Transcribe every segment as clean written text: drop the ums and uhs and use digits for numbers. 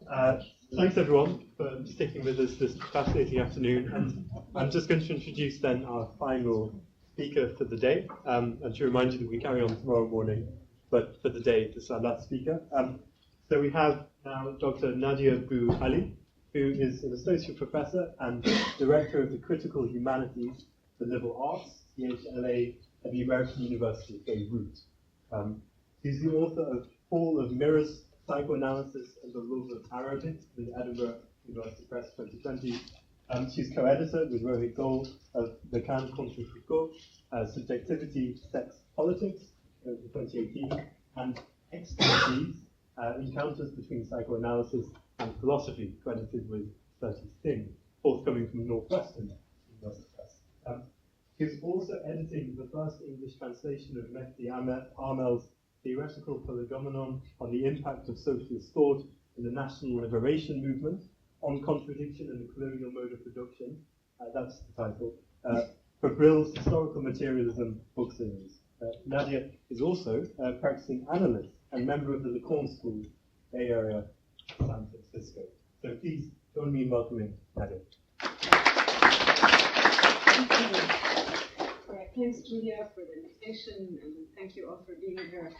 Thanks everyone for sticking with us this fascinating afternoon, and I'm just going to introduce then our final speaker for the day, and to remind you that we carry on tomorrow morning, but for the day this is our last speaker. So we have now Dr. Nadia Bou, who is an associate professor and director of the Critical Humanities, the Liberal Arts, CHLA, at the American University of Beirut. She's the author of Fall of Mirrors, Psychoanalysis and the Rules of Arabic, the Edinburgh University Press 2020. She's co-editor with Rohit Goel of The Can Contre Foucault, Subjectivity, Sex, Politics, 2018, and Expertise, Encounters Between Psychoanalysis and Philosophy, credited with 30 Sting, forthcoming from Northwestern University Press. She's also editing the first English translation of Mehdi Amel's theoretical prolegomena on the impact of socialist thought in the national liberation movement, on contradiction and the colonial mode of production. That's the title. For Brill's Historical Materialism book series. Nadia is also a practicing analyst and member of the Lacan School, Bay Area, San Francisco. So please join me in welcoming Nadia. Thanks, Julia, for the invitation, and thank you all for being here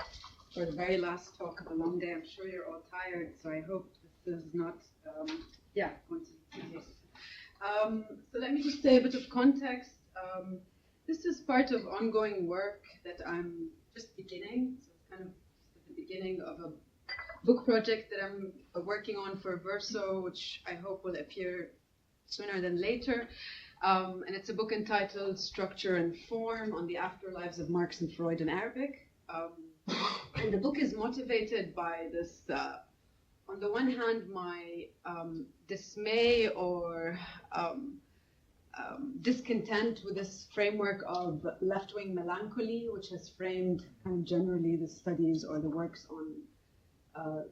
for the very last talk of a long day. I'm sure you're all tired, so I hope this is not, going to be tedious. So let me just say a bit of context. This is part of ongoing work that I'm just beginning. So it's kind of the beginning of a book project that I'm working on for Verso, which I hope will appear sooner than later. And it's a book entitled Structure and Form on the Afterlives of Marx and Freud in Arabic. And the book is motivated by this, on the one hand, my dismay or discontent with this framework of left-wing melancholy, which has framed kind of generally the studies or the works on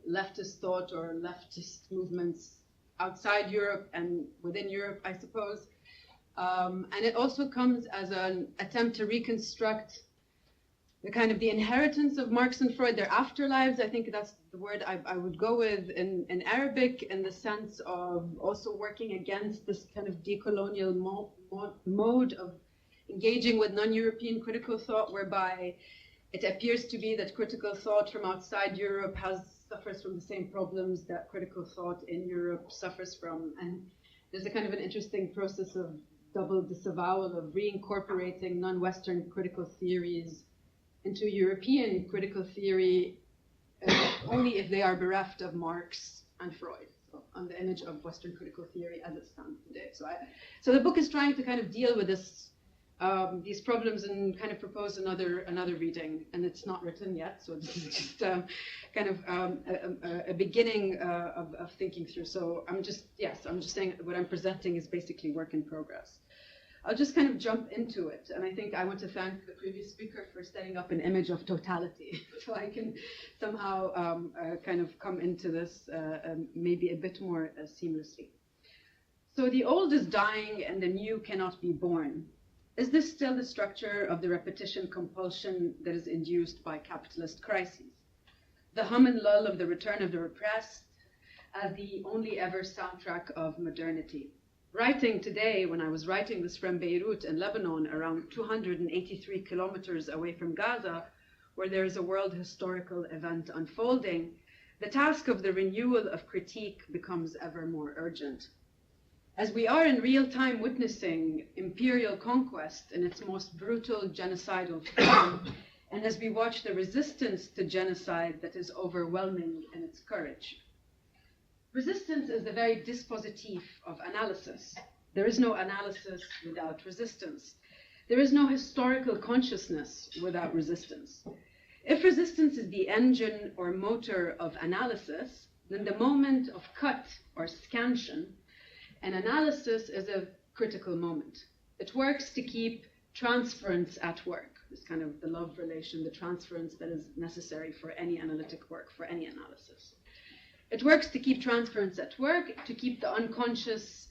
leftist thought or leftist movements outside Europe and within Europe, I suppose. And it also comes as an attempt to reconstruct the kind of the inheritance of Marx and Freud, their afterlives. I think that's the word I would go with in Arabic, in the sense of also working against this kind of decolonial mode of engaging with non-European critical thought, whereby it appears to be that critical thought from outside Europe suffers from the same problems that critical thought in Europe suffers from. And there's a kind of an interesting process of double disavowal of reincorporating non-Western critical theories into European critical theory only if they are bereft of Marx and Freud, so on the image of Western critical theory as it stands today. So the book is trying to kind of deal with this, these problems and kind of propose another reading, and it's not written yet, so this is just kind of a beginning of thinking through. So I'm just saying what I'm presenting is basically work in progress. I'll just kind of jump into it, and I think I want to thank the previous speaker for setting up an image of totality, so I can somehow kind of come into this maybe a bit more seamlessly. So the old is dying and the new cannot be born. Is this still the structure of the repetition compulsion that is induced by capitalist crises? The hum and lull of the return of the repressed as the only ever soundtrack of modernity. Writing today, when I was writing this from Beirut in Lebanon, around 283 kilometers away from Gaza, where there is a world historical event unfolding, the task of the renewal of critique becomes ever more urgent. As we are in real time witnessing imperial conquest in its most brutal genocidal form, and as we watch the resistance to genocide that is overwhelming in its courage. Resistance is the very dispositif of analysis. There is no analysis without resistance. There is no historical consciousness without resistance. If resistance is the engine or motor of analysis, then the moment of cut or scansion, an analysis is a critical moment. It works to keep transference at work, this kind of the love relation, the transference that is necessary for any analytic work, for any analysis. It works to keep transference at work, to keep the unconscious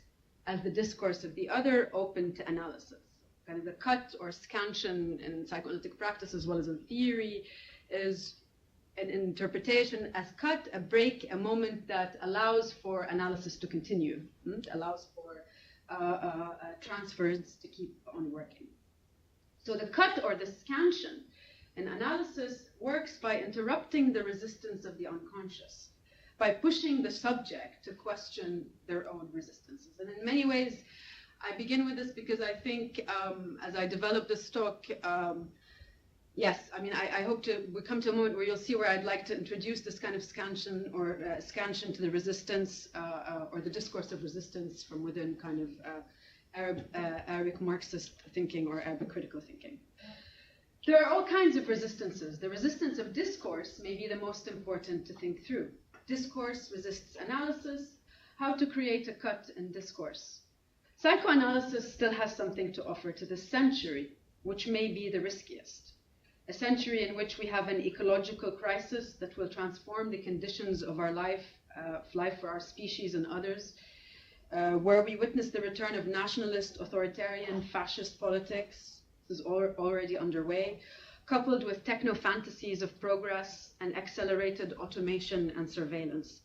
as the discourse of the other open to analysis. Kind of the cut or scansion in psychoanalytic practice as well as in theory is an interpretation as cut, a break, a moment that allows for analysis to continue, allows for transfers to keep on working. So the cut or the scansion in analysis works by interrupting the resistance of the unconscious, by pushing the subject to question their own resistances. And in many ways, I begin with this because I think as I develop this talk, yes, I mean, I hope we come to a moment where you'll see where I'd like to introduce this kind of scansion or scansion to the resistance or the discourse of resistance from within kind of Arabic Marxist thinking or Arabic critical thinking. There are all kinds of resistances. The resistance of discourse may be the most important to think through. Discourse resists analysis, how to create a cut in discourse. Psychoanalysis still has something to offer to this century, which may be the riskiest. A century in which we have an ecological crisis that will transform the conditions of our life for our species and others, where we witness the return of nationalist, authoritarian, fascist politics. This is already underway, coupled with techno-fantasies of progress and accelerated automation and surveillance.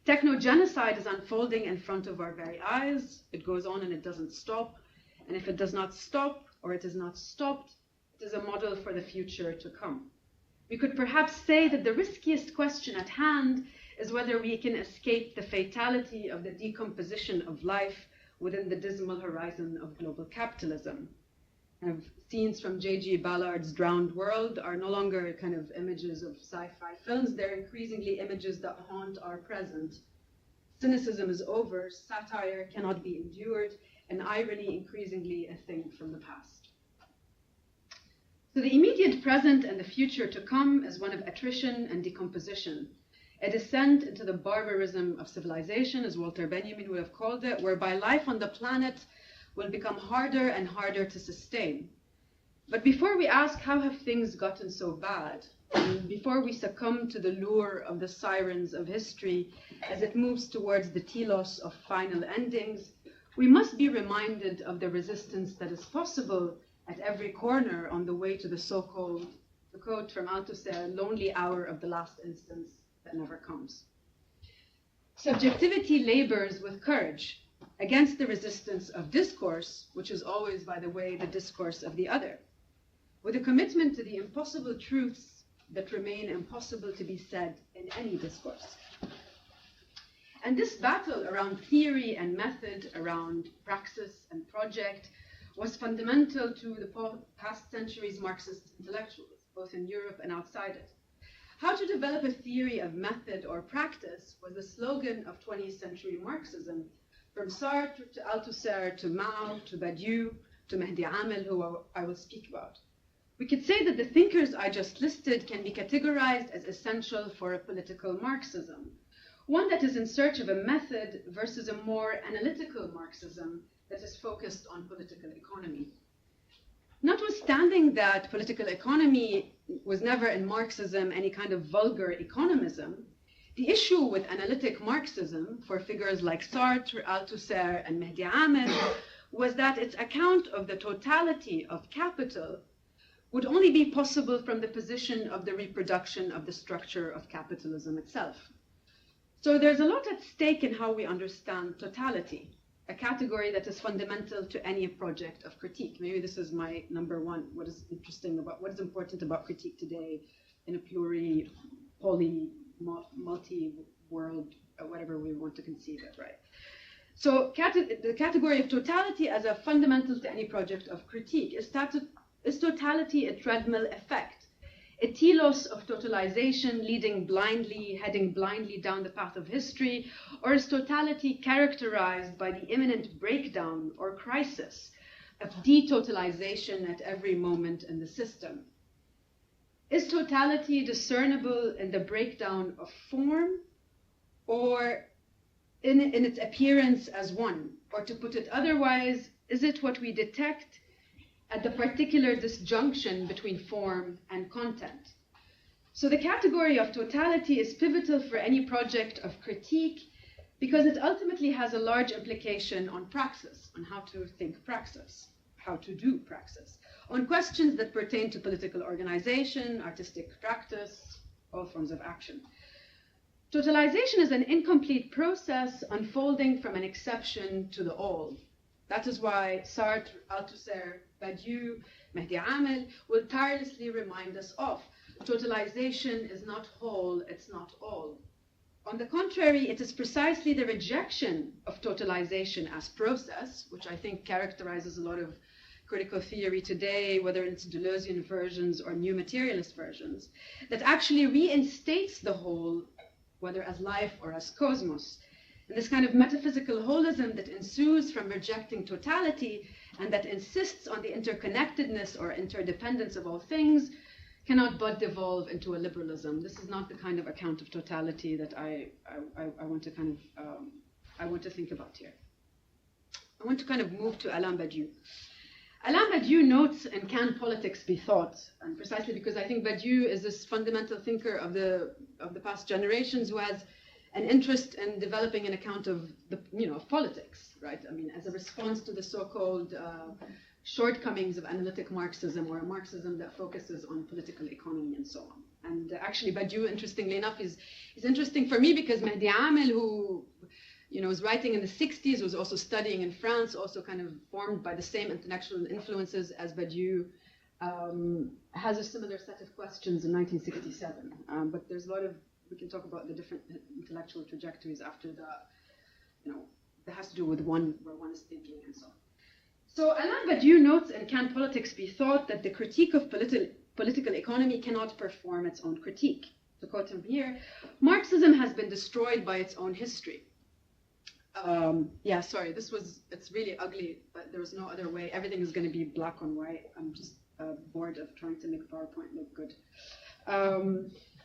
Techno-genocide is unfolding in front of our very eyes. It goes on and it doesn't stop. And if it does not stop, or it is not stopped, it is a model for the future to come. We could perhaps say that the riskiest question at hand is whether we can escape the fatality of the decomposition of life within the dismal horizon of global capitalism. Scenes from J.G. Ballard's Drowned World are no longer kind of images of sci-fi films. They're increasingly images that haunt our present. Cynicism is over, satire cannot be endured, and irony increasingly a thing from the past. So the immediate present and the future to come is one of attrition and decomposition, a descent into the barbarism of civilization, as Walter Benjamin would have called it, whereby life on the planet will become harder and harder to sustain. But before we ask how have things gotten so bad, and before we succumb to the lure of the sirens of history as it moves towards the telos of final endings, we must be reminded of the resistance that is possible at every corner on the way to the so-called, the quote from Althusser, lonely hour of the last instance that never comes. Subjectivity labors with courage against the resistance of discourse, which is always, by the way, the discourse of the other, with a commitment to the impossible truths that remain impossible to be said in any discourse. And this battle around theory and method, around praxis and project, was fundamental to the past century's Marxist intellectuals, both in Europe and outside it. How to develop a theory of method or practice was the slogan of 20th century Marxism, from Sartre to Althusser to Mao to Badiou to Mehdi Amel, who I will speak about. We could say that the thinkers I just listed can be categorized as essential for a political Marxism, one that is in search of a method versus a more analytical Marxism that is focused on political economy. Notwithstanding that political economy was never in Marxism any kind of vulgar economism, the issue with analytic Marxism for figures like Sartre, Althusser, and Mehdi Amel was that its account of the totality of capital would only be possible from the position of the reproduction of the structure of capitalism itself. So there's a lot at stake in how we understand totality, a category that is fundamental to any project of critique. Maybe this is my number one, what is important about critique today in a multi-world, whatever we want to conceive it, right? So the category of totality as a fundamental to any project of critique. Is totality a treadmill effect? A telos of totalization heading blindly down the path of history? Or is totality characterized by the imminent breakdown or crisis of detotalization at every moment in the system? Is totality discernible in the breakdown of form or in its appearance as one? Or to put it otherwise, is it what we detect at the particular disjunction between form and content? So the category of totality is pivotal for any project of critique because it ultimately has a large implication on praxis, on how to think praxis, how to do praxis, on questions that pertain to political organization, artistic practice, all forms of action. Totalization is an incomplete process unfolding from an exception to the all. That is why Sartre, Althusser, Badiou, Mehdi Amel will tirelessly remind us of. Totalization is not whole, it's not all. On the contrary, it is precisely the rejection of totalization as process, which I think characterizes a lot of critical theory today, whether it's Deleuzian versions or new materialist versions, that actually reinstates the whole, whether as life or as cosmos. And this kind of metaphysical holism that ensues from rejecting totality and that insists on the interconnectedness or interdependence of all things cannot but devolve into a liberalism. This is not the kind of account of totality that I want to kind of I want to think about here. I want to kind of move to Alain Badiou. Alain Badiou notes, and can politics be thought? And precisely because I think Badiou is this fundamental thinker of the past generations who has an interest in developing an account of of politics, right? I mean, as a response to the so-called shortcomings of analytic Marxism, or a Marxism that focuses on political economy and so on. And actually, Badiou, interestingly enough, is interesting for me because Mehdi Amel, who was writing in the 60s, was also studying in France, also kind of formed by the same intellectual influences as Badiou, has a similar set of questions in 1967. But there's a lot of, we can talk about the different intellectual trajectories after the, that has to do with where one is thinking and so on. So Alain Badiou notes in Can Politics Be Thought that the critique of political economy cannot perform its own critique. To quote him here, Marxism has been destroyed by its own history. Sorry, it's really ugly, but there was no other way. Everything is going to be black on white. I'm just bored of trying to make PowerPoint look good.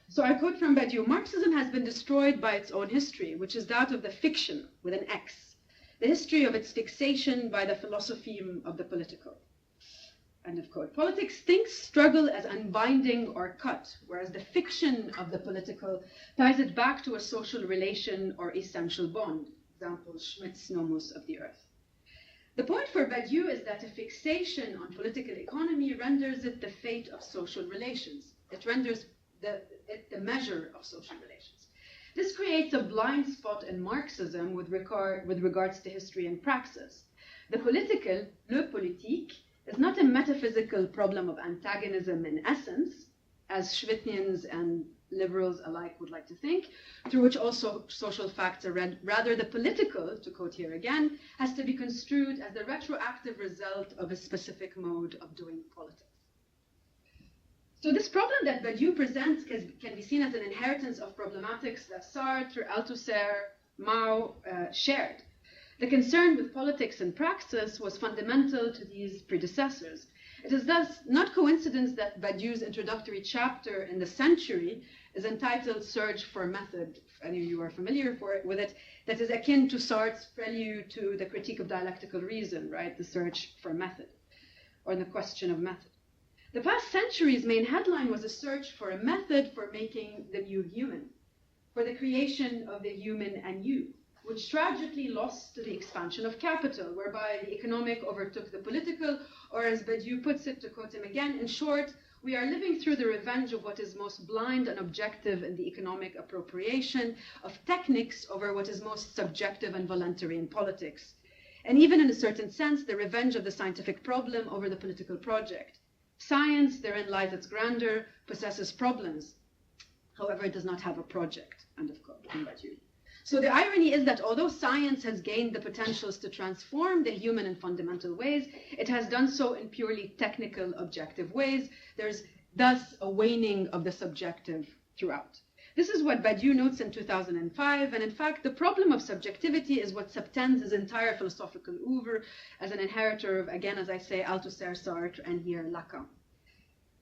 So I quote from Badiou, Marxism has been destroyed by its own history, which is that of the fiction with an X, the history of its fixation by the philosophy of the political. End of quote. Politics thinks struggle as unbinding or cut, whereas the fiction of the political ties it back to a social relation or essential bond. Example, Schmidt's Nomos of the Earth. The point for Badiou is that a fixation on political economy renders it the fate of social relations. It renders it the measure of social relations. This creates a blind spot in Marxism with regards to history and praxis. The political, le politique, is not a metaphysical problem of antagonism in essence, as Schwittians and liberals alike would like to think, through which also social facts are read. Rather, the political, to quote here again, has to be construed as the retroactive result of a specific mode of doing politics. So this problem that Badiou presents can be seen as an inheritance of problematics that Sartre, Althusser, Mao shared. The concern with politics and praxis was fundamental to these predecessors. It is thus not coincidence that Badiou's introductory chapter in The Century is entitled Search for Method, if any of you are familiar with it, that is akin to Sartre's prelude to the critique of dialectical reason, right? The search for method, or the question of method. The past century's main headline was a search for a method for making the new human, for the creation of the human and you, which tragically lost to the expansion of capital, whereby the economic overtook the political, or as Badiou puts it, to quote him again, in short, we are living through the revenge of what is most blind and objective in the economic appropriation of techniques over what is most subjective and voluntary in politics. And even in a certain sense, the revenge of the scientific problem over the political project. Science, therein lies its grandeur, possesses problems. However, it does not have a project, end of quote, from Badiou. So the irony is that although science has gained the potentials to transform the human in fundamental ways, it has done so in purely technical, objective ways. There's thus a waning of the subjective throughout. This is what Badiou notes in 2005, and in fact, the problem of subjectivity is what subtends his entire philosophical oeuvre as an inheritor of, again, as I say, Althusser, Sartre, and here Lacan.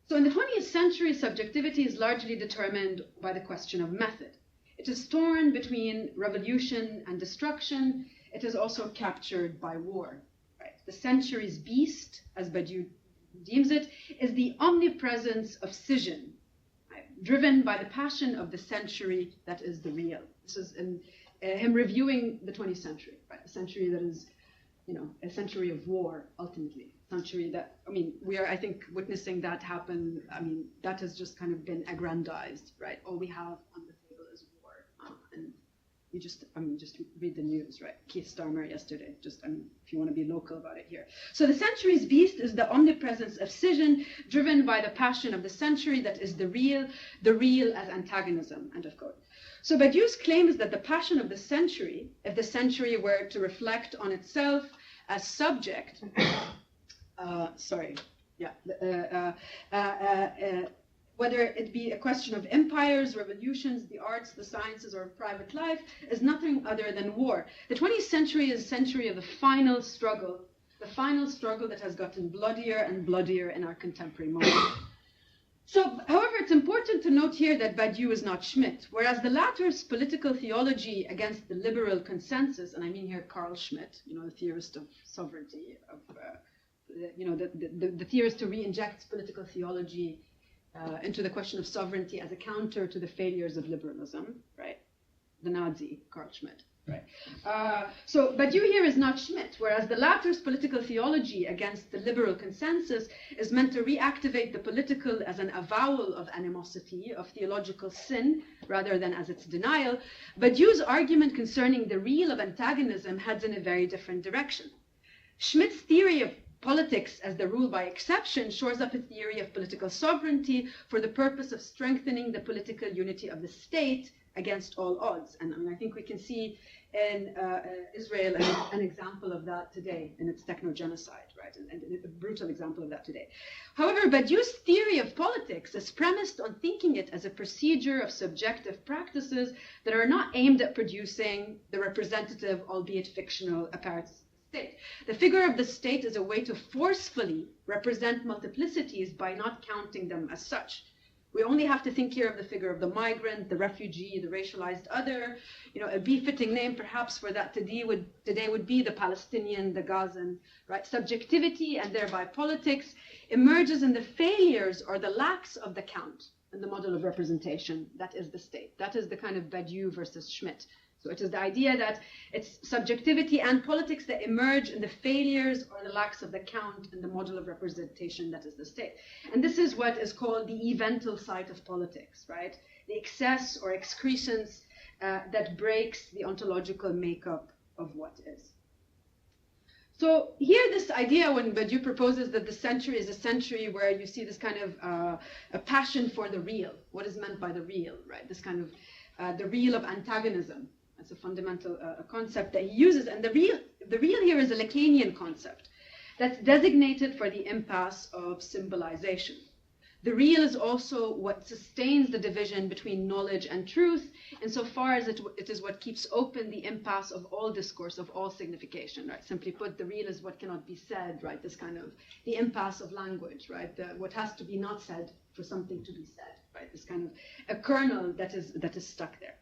So in the 20th century, subjectivity is largely determined by the question of method. It is torn between revolution and destruction. It is also captured by war. Right? The century's beast, as Badiou deems it, is the omnipresence of scission, right? Driven by the passion of the century that is the real. This is him reviewing the 20th century, right? A century that is, a century of war, ultimately. century that, I mean, we are, I think, witnessing that happen. I mean, that has just kind of been aggrandized, right? All we have on the table is war. And you just, I mean, just read the news, right? Keith Starmer yesterday, just, I mean, if you want to be local about it here. So the century's beast is the omnipresence of scission, driven by the passion of the century that is the real as antagonism, end of quote. So Badiou's claim is that the passion of the century, if the century were to reflect on itself as subject, whether it be a question of empires, revolutions, the arts, the sciences, or private life, is nothing other than war. The 20th century is a century of the final struggle that has gotten bloodier and bloodier in our contemporary moment. So, however, it's important to note here that Badiou is not Schmitt, whereas the latter's political theology against the liberal consensus, and I mean here Carl Schmitt, you know, the theorist of sovereignty, the theorist who re-injects political theology into the question of sovereignty as a counter to the failures of liberalism, right? The Nazi, Carl Schmitt, right? So Badiou here is not Schmitt, whereas the latter's political theology against the liberal consensus is meant to reactivate the political as an avowal of animosity, of theological sin, rather than as its denial. Badiou's argument concerning the real of antagonism heads in a very different direction. Schmitt's theory of politics as the rule by exception shores up a theory of political sovereignty for the purpose of strengthening the political unity of the state against all odds. And I mean, I think we can see in Israel an example of that today in its techno-genocide, right? And a brutal example of that today. However, Badiou's theory of politics is premised on thinking it as a procedure of subjective practices that are not aimed at producing the representative, albeit fictional, apparatus. The figure of the state is a way to forcefully represent multiplicities by not counting them as such. We only have to think here of the figure of the migrant, the refugee, the racialized other. You know, a befitting name perhaps for that today would be the Palestinian, the Gazan, right? Subjectivity and thereby politics emerges in the failures or the lacks of the count in the model of representation. That is the state. That is the kind of Badiou versus Schmitt. So it is the idea that it's subjectivity and politics that emerge in the failures or the lacks of the count in the model of representation that is the state. And this is what is called the evental side of politics, right? The excess or excrescence that breaks the ontological makeup of what is. So here this idea when Badiou proposes that the century is a century where you see this kind of a passion for the real, what is meant by the real, right? This kind of the real of antagonism. That's a fundamental concept that he uses. And the real here is a Lacanian concept that's designated for the impasse of symbolization. The real is also what sustains the division between knowledge and truth, insofar as it is what keeps open the impasse of all discourse, of all signification, right? Simply put, the real is what cannot be said, right? This kind of the impasse of language, right? What has to be not said for something to be said, right? This kind of a kernel that is stuck there.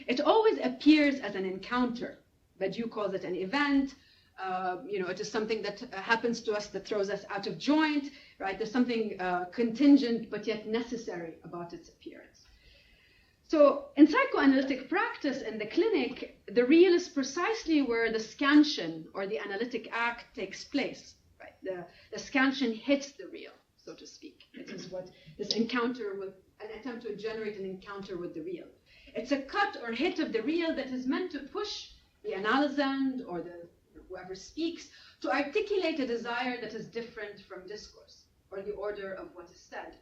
It always appears as an encounter. Badiou calls it an event. You know, it is something that happens to us that throws us out of joint, right? There's something contingent but yet necessary about its appearance. So in psychoanalytic practice in the clinic, the real is precisely where the scansion or the analytic act takes place, right? The scansion hits the real, so to speak. It is what this encounter with, an attempt to generate an encounter with the real. It's a cut or hit of the real that is meant to push the analysand or the whoever speaks to articulate a desire that is different from discourse or the order of what is said.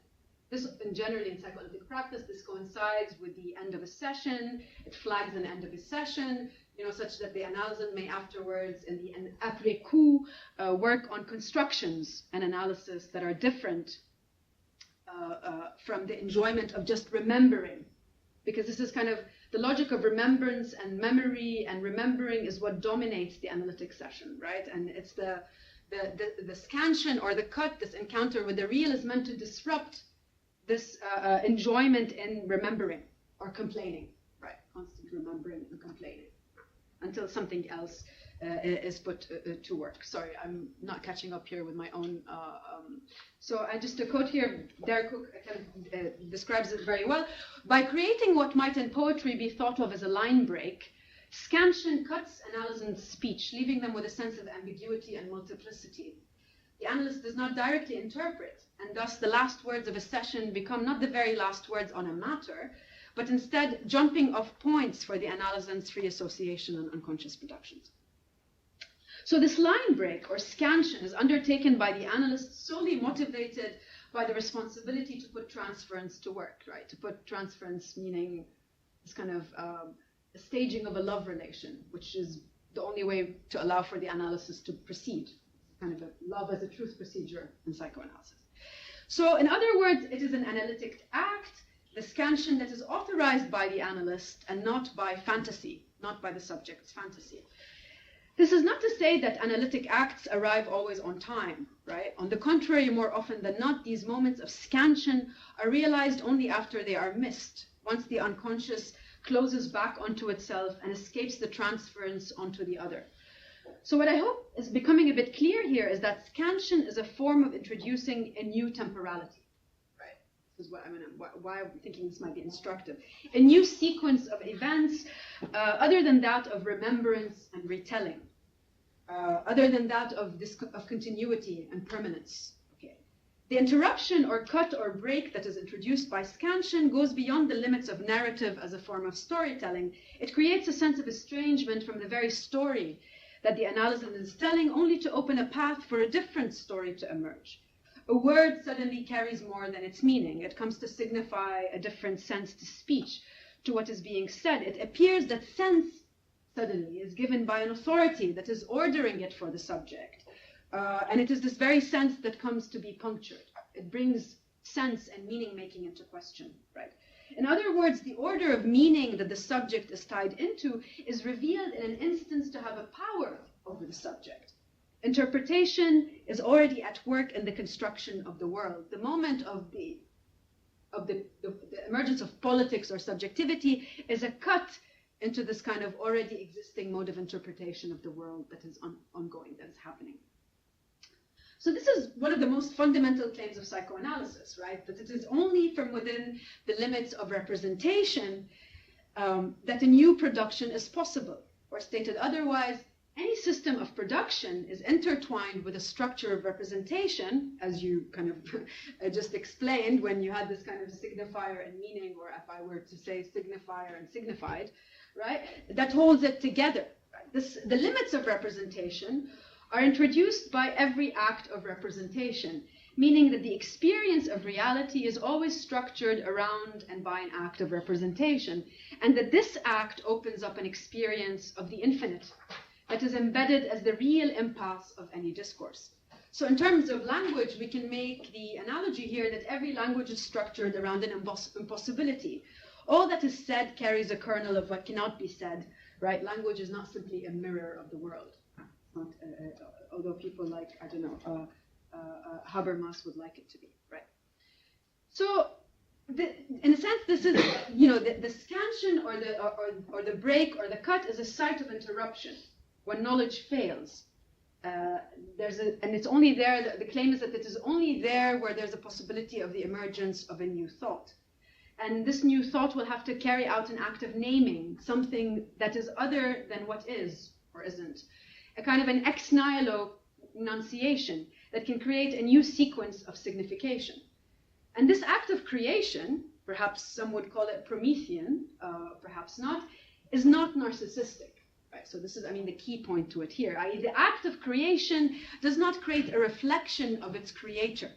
This, generally in psychoanalytic practice, this coincides with the end of a session. It flags an end of a session, you know, such that the analysand may afterwards, in the après coup, work on constructions and analysis that are different from the enjoyment of just remembering. Because this is kind of the logic of remembrance and memory, and remembering is what dominates the analytic session, right? And it's the scansion or the cut, this encounter with the real is meant to disrupt this enjoyment in remembering or complaining, right? Constant remembering and complaining until something else is put to work. Sorry, I'm not catching up here with my own. So I just a quote here, Derek Cook describes it very well. By creating what might in poetry be thought of as a line break, Scansion cuts analysand's speech, leaving them with a sense of ambiguity and multiplicity. the analyst does not directly interpret, and thus the last words of a session become not the very last words on a matter, but instead jumping off points for the analysand's free association and unconscious productions. So this line break or scansion is undertaken by the analyst solely motivated by the responsibility to put transference to work, right? To put transference meaning this kind of a staging of a love relation, which is the only way to allow for the analysis to proceed. Kind of a love as a truth procedure in psychoanalysis. So in other words, it is an analytic act, the scansion that is authorized by the analyst and not by fantasy, not by the subject's fantasy. This is not to say that analytic acts arrive always on time, right? On the contrary, more often than not, these moments of scansion are realized only after they are missed, once the unconscious closes back onto itself and escapes the transference onto the other. So what I hope is becoming a bit clear here is that scansion is a form of introducing a new temporality, right? This is what why I'm thinking this might be instructive. A new sequence of events other than that of remembrance and retelling, other than that of continuity and permanence. Okay. The interruption or cut or break that is introduced by scansion goes beyond the limits of narrative as a form of storytelling. It creates a sense of estrangement from the very story that the analysand is telling, only to open a path for a different story to emerge. A word suddenly carries more than its meaning. It comes to signify a different sense to speech, to what is being said. It appears that sense suddenly is given by an authority that is ordering it for the subject. And it is this very sense that comes to be punctured. It brings sense and meaning making into question, right? In other words, the order of meaning that the subject is tied into is revealed in an instance to have a power over the subject. Interpretation is already at work in the construction of the world. The moment of the emergence of politics or subjectivity is a cut into this kind of already existing mode of interpretation of the world that is ongoing, that is happening. So this is one of the most fundamental claims of psychoanalysis, right? That it is only from within the limits of representation that a new production is possible. Or stated otherwise, any system of production is intertwined with a structure of representation, as you kind of just explained when you had this kind of signifier and meaning, or if I were to say signifier and signified, right? That holds it together. Right? The limits of representation are introduced by every act of representation, meaning that the experience of reality is always structured around and by an act of representation, and that this act opens up an experience of the infinite that is embedded as the real impasse of any discourse. So in terms of language, we can make the analogy here that every language is structured around an impossibility. All that is said carries a kernel of what cannot be said, right? Language is not simply a mirror of the world. Not, although people like, I don't know, Habermas would like it to be, right? So, in a sense, this is, you know, the scansion or the break or the cut is a site of interruption when knowledge fails. And it's only there, the claim is that it is only there where there's a possibility of the emergence of a new thought. And this new thought will have to carry out an act of naming something that is other than what is or isn't. A kind of an ex nihilo enunciation that can create a new sequence of signification. And this act of creation, perhaps some would call it Promethean, perhaps not, is not narcissistic. Right? So this is, I mean, the key point to it here. I.e., the act of creation does not create a reflection of its creator.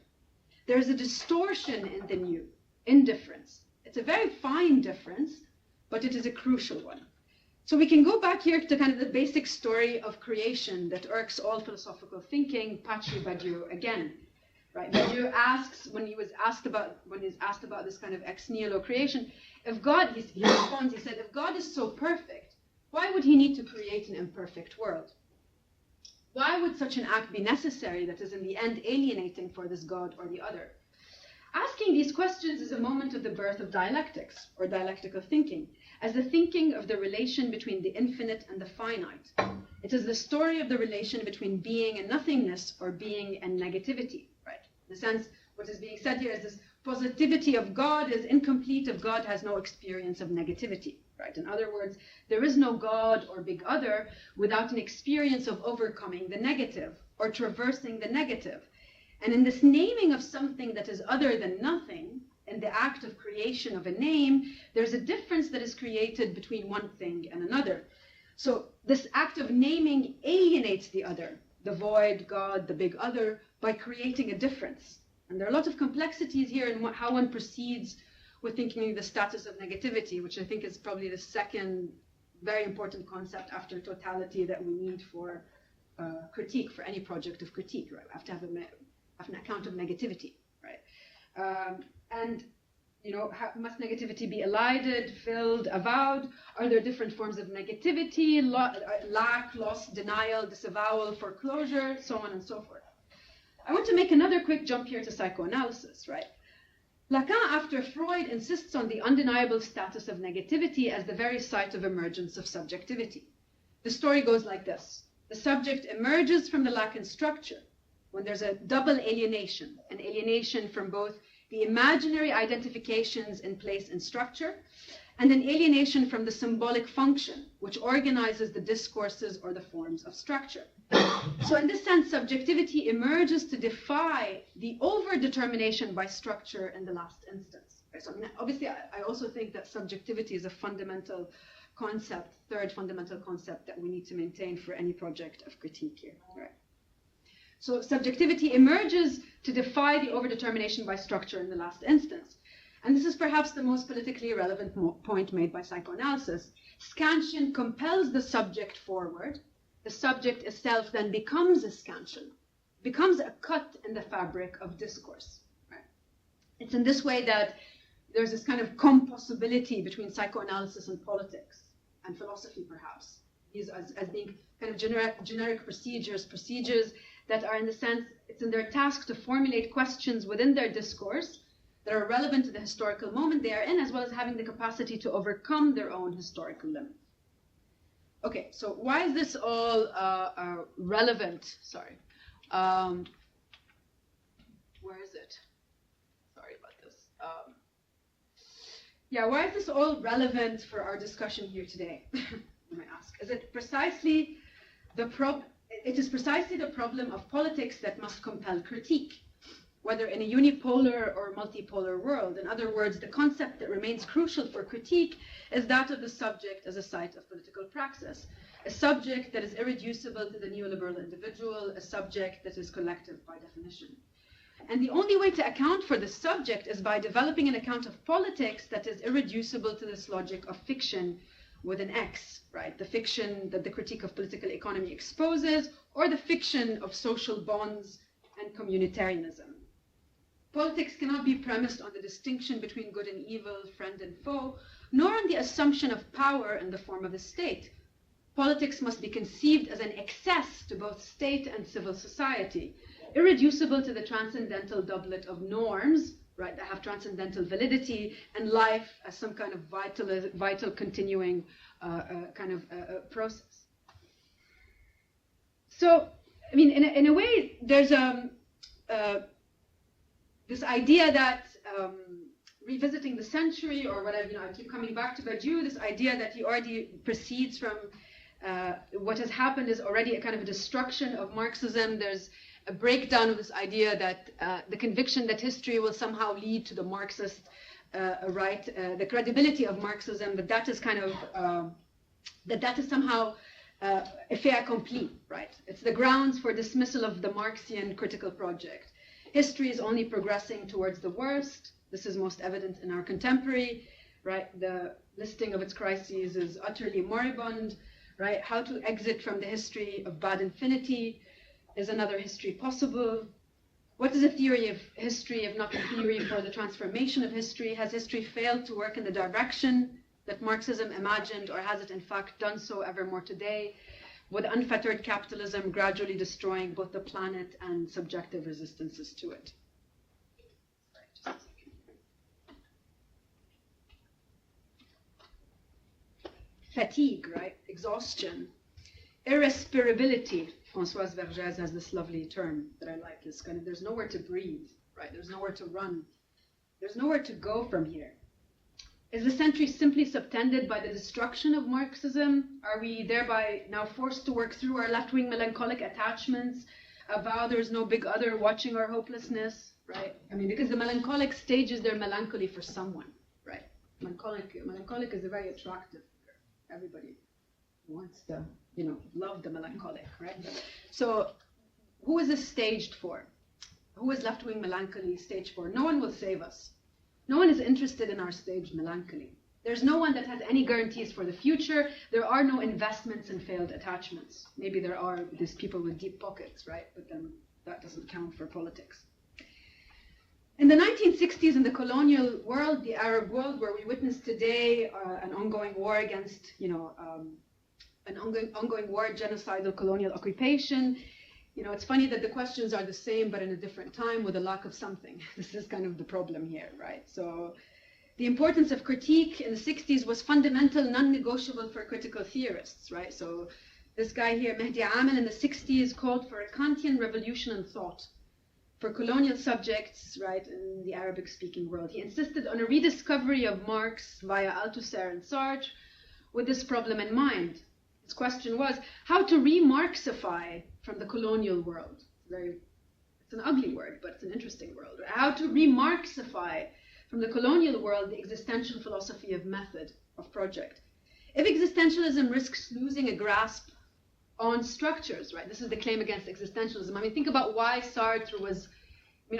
There is a distortion in the new, indifference. It's a very fine difference, but it is a crucial one. So we can go back here to kind of the basic story of creation that irks all philosophical thinking, Pachi Badiou again. Right? Badiou asks, when he's asked about this kind of ex nihilo creation, if God, he responds, he said, if God is so perfect, why would he need to create an imperfect world? Why would such an act be necessary that is in the end alienating for this God or the other? Asking these questions is a moment of the birth of dialectics, or dialectical thinking, as the thinking of the relation between the infinite and the finite. It is the story of the relation between being and nothingness, or being and negativity, right? In a sense, what is being said here is this positivity of God is incomplete if God has no experience of negativity, right? In other words, there is no God or big other without an experience of overcoming the negative, or traversing the negative. And in this naming of something that is other than nothing, in the act of creation of a name, there's a difference that is created between one thing and another. So this act of naming alienates the other, the void, God, the big other, by creating a difference. And there are a lot of complexities here in how one proceeds with thinking the status of negativity, which I think is probably the second very important concept after totality that we need for critique, for any project of critique, right? We have to have an account of negativity, right? And you know, must negativity be elided, filled, avowed? Are there different forms of negativity, lack, loss, denial, disavowal, foreclosure, so on and so forth? I want to make another quick jump here to psychoanalysis, right? Lacan, after Freud, insists on the undeniable status of negativity as the very site of emergence of subjectivity. The story goes like this. The subject emerges from the Lacan structure when there's a double alienation, an alienation from both the imaginary identifications in place and structure, and an alienation from the symbolic function, which organizes the discourses or the forms of structure. So in this sense, subjectivity emerges to defy the over-determination by structure in the last instance. So obviously, I also think that subjectivity is a fundamental concept, third fundamental concept that we need to maintain for any project of critique here. Right? So subjectivity emerges to defy the overdetermination by structure in the last instance. And this is perhaps the most politically relevant point made by psychoanalysis. Scansion compels the subject forward. The subject itself then becomes a scansion, becomes a cut in the fabric of discourse. Right? It's in this way that there's this kind of compossibility between psychoanalysis and politics, and philosophy perhaps. These as being kind of generic procedures that are in the sense, it's in their task to formulate questions within their discourse that are relevant to the historical moment they are in, as well as having the capacity to overcome their own historical limits. Okay, so why is this all relevant? Sorry. Where is it? Sorry about this. Yeah, why is this all relevant for our discussion here today? You might ask. Is it precisely it is precisely the problem of politics that must compel critique, whether in a unipolar or multipolar world. In other words, the concept that remains crucial for critique is that of the subject as a site of political praxis, a subject that is irreducible to the neoliberal individual, a subject that is collective by definition. And the only way to account for the subject is by developing an account of politics that is irreducible to this logic of fiction with an X, right? The fiction that the critique of political economy exposes, or the fiction of social bonds and communitarianism. Politics cannot be premised on the distinction between good and evil, friend and foe, nor on the assumption of power in the form of a state. Politics must be conceived as an excess to both state and civil society, irreducible to the transcendental doublet of norms, right, that have transcendental validity, and life as some kind of vital continuing process. So, I mean, in a way, there's this idea that revisiting the century, or whatever, I keep coming back to Badiou, this idea that he already proceeds from what has happened is already a kind of a destruction of Marxism. There's a breakdown of this idea that the conviction that history will somehow lead to the Marxist right, the credibility of Marxism, that is kind of, that is somehow a fait accompli, right? It's the grounds for dismissal of the Marxian critical project. History is only progressing towards the worst. This is most evident in our contemporary, right? The listing of its crises is utterly moribund, right? How to exit from the history of bad infinity? Is another history possible? What is a theory of history if not a theory for the transformation of history? Has history failed to work in the direction that Marxism imagined, or has it in fact done so ever more today, with unfettered capitalism gradually destroying both the planet and subjective resistances to it? Sorry, just a second. Fatigue, right? Exhaustion. Irrespirability. Françoise Vergès has this lovely term that I like. It's kind of, there's nowhere to breathe, right? There's nowhere to run. There's nowhere to go from here. Is the century simply subtended by the destruction of Marxism? Are we thereby now forced to work through our left-wing melancholic attachments a vow there's no big other watching our hopelessness, right? I mean, because the melancholic stages their melancholy for someone, right? Melancholic is a very attractive figure. Everybody wants to, love the melancholic, right? So who is this staged for? Who is left-wing melancholy staged for? No one will save us. No one is interested in our staged melancholy. There's no one that has any guarantees for the future. There are no investments in failed attachments. Maybe there are these people with deep pockets, right? But then that doesn't count for politics. In the 1960s, in the colonial world, the Arab world, where we witness today an ongoing war against, an ongoing war, genocidal colonial occupation. It's funny that the questions are the same, but in a different time with a lack of something. This is kind of the problem here, right? So the importance of critique in the 60s was fundamental, non-negotiable for critical theorists, right? So this guy here, Mehdi Amel, in the 60s called for a Kantian revolution in thought for colonial subjects, right, in the Arabic-speaking world. He insisted on a rediscovery of Marx via Althusser and Sartre with this problem in mind. His question was how to re-Marxify from the colonial world. It's an ugly word, but it's an interesting word. How to re-Marxify from the colonial world the existential philosophy of method, of project. If existentialism risks losing a grasp on structures, right? This is the claim against existentialism. I mean, think about why Sartre was,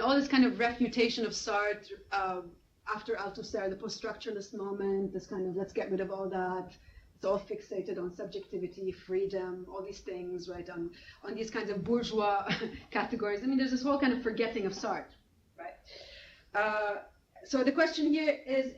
all this kind of refutation of Sartre after Althusser, the post-structuralist moment, this kind of let's get rid of all that. It's all fixated on subjectivity, freedom, all these things, right? On these kinds of bourgeois categories. I mean, there's this whole kind of forgetting of Sartre, right? So the question here is,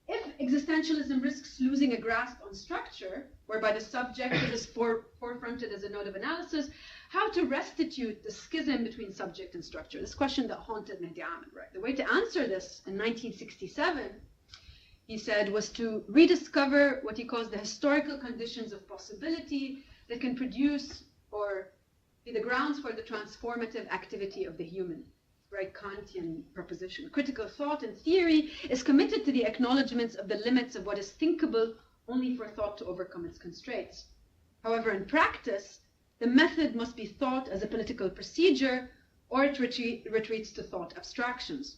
if existentialism risks losing a grasp on structure, whereby the subject is forefronted as a node of analysis, how to restitute the schism between subject and structure? This question that haunted Mehdi Amel, right? The way to answer this in 1967, he said, was to rediscover what he calls the historical conditions of possibility that can produce or be the grounds for the transformative activity of the human. Right, Kantian proposition. Critical thought and theory is committed to the acknowledgements of the limits of what is thinkable only for thought to overcome its constraints. However, in practice, the method must be thought as a political procedure, or it retreats to thought abstractions.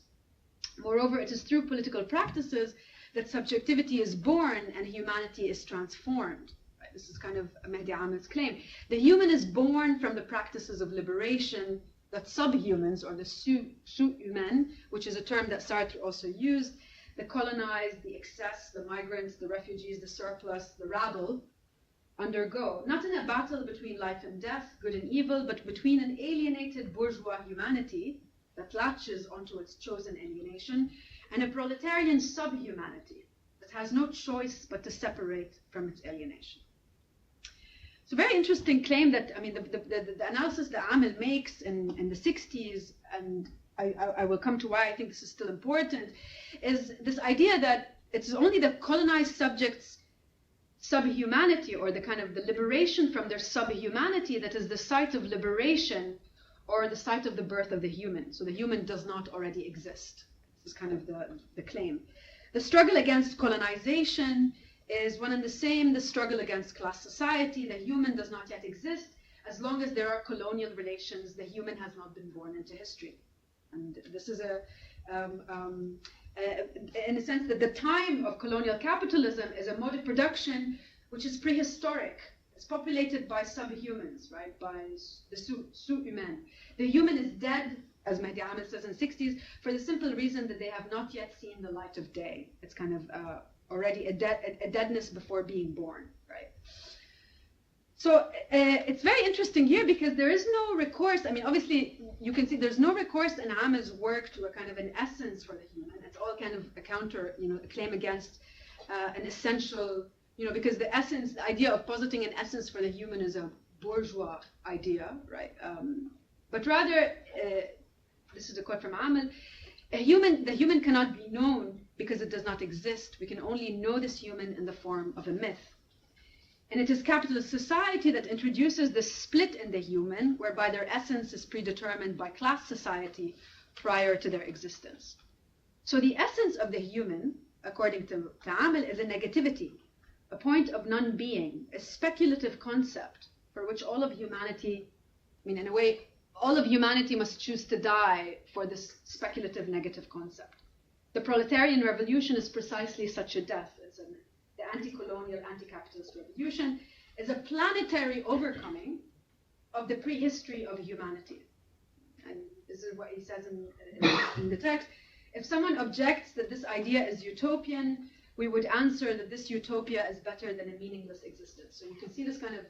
Moreover, it is through political practices that subjectivity is born and humanity is transformed. Right? This is kind of Mehdi Amel's claim. The human is born from the practices of liberation that subhumans, or the sous-humains, which is a term that Sartre also used, the colonized, the excess, the migrants, the refugees, the surplus, the rabble, undergo, not in a battle between life and death, good and evil, but between an alienated bourgeois humanity that latches onto its chosen alienation, and a proletarian subhumanity that has no choice but to separate from its alienation. It's a very interesting claim that, the analysis that Amel makes in the 60s, and I will come to why I think this is still important, is this idea that it's only the colonized subjects' subhumanity, or the kind of the liberation from their subhumanity, that is the site of liberation, or the site of the birth of the human. So the human does not already exist. This is kind of the claim. The struggle against colonization is one and the same, the struggle against class society. The human does not yet exist. As long as there are colonial relations, the human has not been born into history. And this is in a sense that the time of colonial capitalism is a mode of production which is prehistoric. It's populated by subhumans, right, by the sous-humains. The human is dead, as Mehdi Amel says in the 60s, for the simple reason that they have not yet seen the light of day. It's kind of already a deadness before being born, right? So it's very interesting here because there is no recourse. Obviously, you can see there's no recourse in Amel's work to a kind of an essence for the human. It's all kind of a counter, a claim against an essential, because the essence, the idea of positing an essence for the human is a bourgeois idea, right? But rather, this is a quote from Amel, the human cannot be known because it does not exist. We can only know this human in the form of a myth. And it is capitalist society that introduces the split in the human, whereby their essence is predetermined by class society prior to their existence. So the essence of the human, according to Amel, is a negativity, a point of non-being, a speculative concept for which all of humanity, in a way, all of humanity must choose to die for this speculative negative concept. The proletarian revolution is precisely such a death. The anti-colonial, anti-capitalist revolution is a planetary overcoming of the prehistory of humanity. And this is what he says in the text. If someone objects that this idea is utopian, we would answer that this utopia is better than a meaningless existence. So you can see this kind of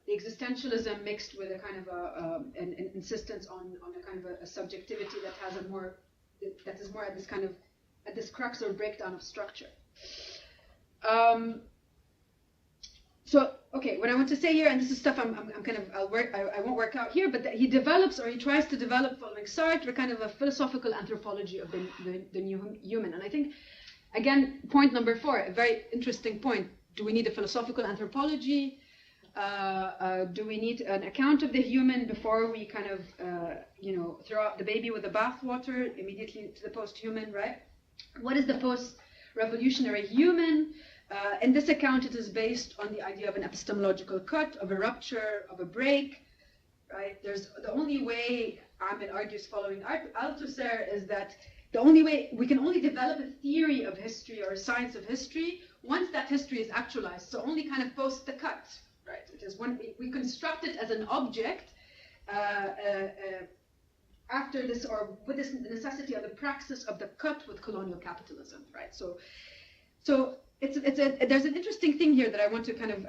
the existentialism mixed with a kind of an insistence on a kind of a subjectivity that has a more, that is more at this kind of, at this crux or breakdown of structure. So, okay, what I want to say here, and this is stuff I won't work out here, but that he develops, or he tries to develop, following Sartre, kind of a philosophical anthropology of the new human. And I think, again, point number 4, a very interesting point. Do we need a philosophical anthropology? Do we need an account of the human before we kind of, throw out the baby with the bathwater immediately to the post-human, right? What is the post-revolutionary human? In this account, it is based on the idea of an epistemological cut, of a rupture, of a break, right? There's the only way, Amel argues following Althusser, is that the only way, we can only develop a theory of history or a science of history once that history is actualized, so only kind of post the cut, right? It is when we construct it as an object after this, or with this necessity of the praxis of the cut with colonial capitalism, right? So there's an interesting thing here that I want to kind of,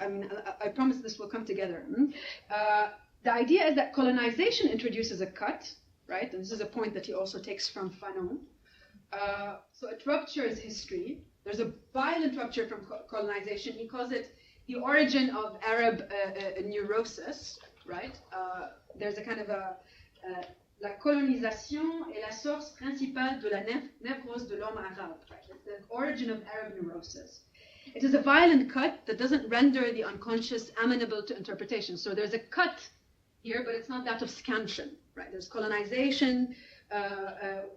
I promise this will come together. The idea is that colonization introduces a cut, right? And this is a point that he also takes from Fanon. So it ruptures history. There's a violent rupture from colonization. He calls it the origin of Arab neurosis, right? There's a kind of la colonisation est la source principale de la névrose de l'homme arabe, right? It's the origin of Arab neurosis. It is a violent cut that doesn't render the unconscious amenable to interpretation. So there's a cut here, but it's not that of Scansion, right? There's colonization,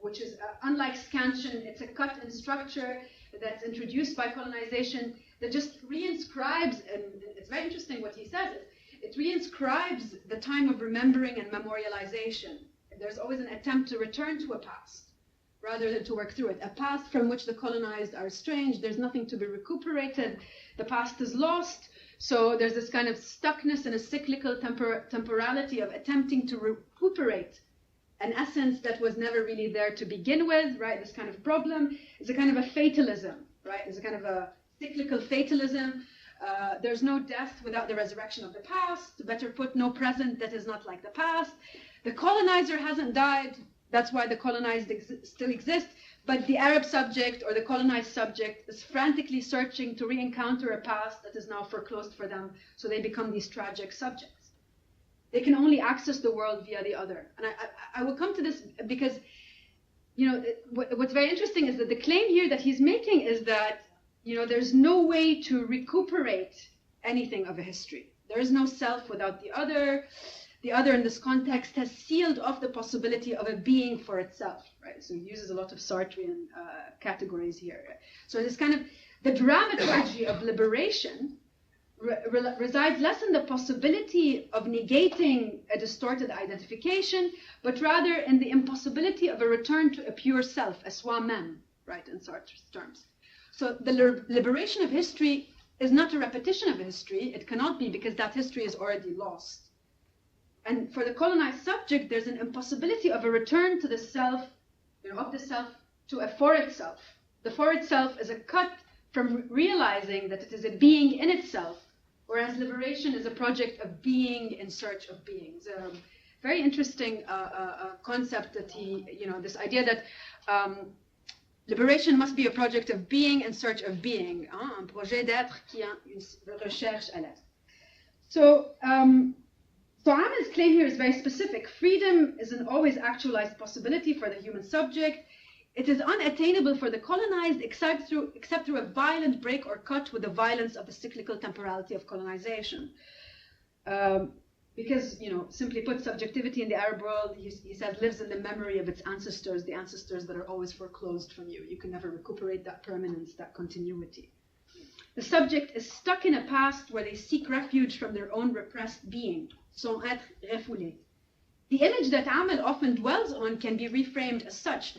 which is, unlike Scansion, it's a cut in structure that's introduced by colonization that just reinscribes, and it's very interesting what he says, it reinscribes the time of remembering and memorialization. There's always an attempt to return to a past rather than to work through it. A past from which the colonized are estranged. There's nothing to be recuperated. The past is lost. So there's this kind of stuckness and a cyclical temporality of attempting to recuperate an essence that was never really there to begin with, right? This kind of problem is a kind of a fatalism, right? It's a kind of a cyclical fatalism. There's no death without the resurrection of the past. Better put, no present that is not like the past. The colonizer hasn't died. That's why the colonized still exist. But the Arab subject or the colonized subject is frantically searching to re-encounter a past that is now foreclosed for them. So they become these tragic subjects. They can only access the world via the other. And I will come to this because, what's very interesting is that the claim here that he's making is that, there's no way to recuperate anything of a history. There is no self without the other. The other in this context has sealed off the possibility of a being for itself, right? So he uses a lot of Sartrean categories here. So this kind of, the dramaturgy of liberation resides less in the possibility of negating a distorted identification, but rather in the impossibility of a return to a pure self, a soi-même, right, in Sartre's terms. So the liberation of history is not a repetition of a history. It cannot be, because that history is already lost. And for the colonized subject, there's an impossibility of a return to the self, of the self to a for itself. The for itself is a cut from realizing that it is a being in itself, whereas liberation is a project of being in search of beings. Very interesting concept that he, this idea that liberation must be a project of being in search of being, un projet d'être qui a une recherche à l'être. So Amel's claim here is very specific. Freedom is an always actualized possibility for the human subject. It is unattainable for the colonized except through a violent break or cut with the violence of the cyclical temporality of colonization. Because, simply put, subjectivity in the Arab world, he says, lives in the memory of its ancestors, the ancestors that are always foreclosed from you. You can never recuperate that permanence, that continuity. The subject is stuck in a past where they seek refuge from their own repressed being, sans être refoulé. The image that Amel often dwells on can be reframed as such.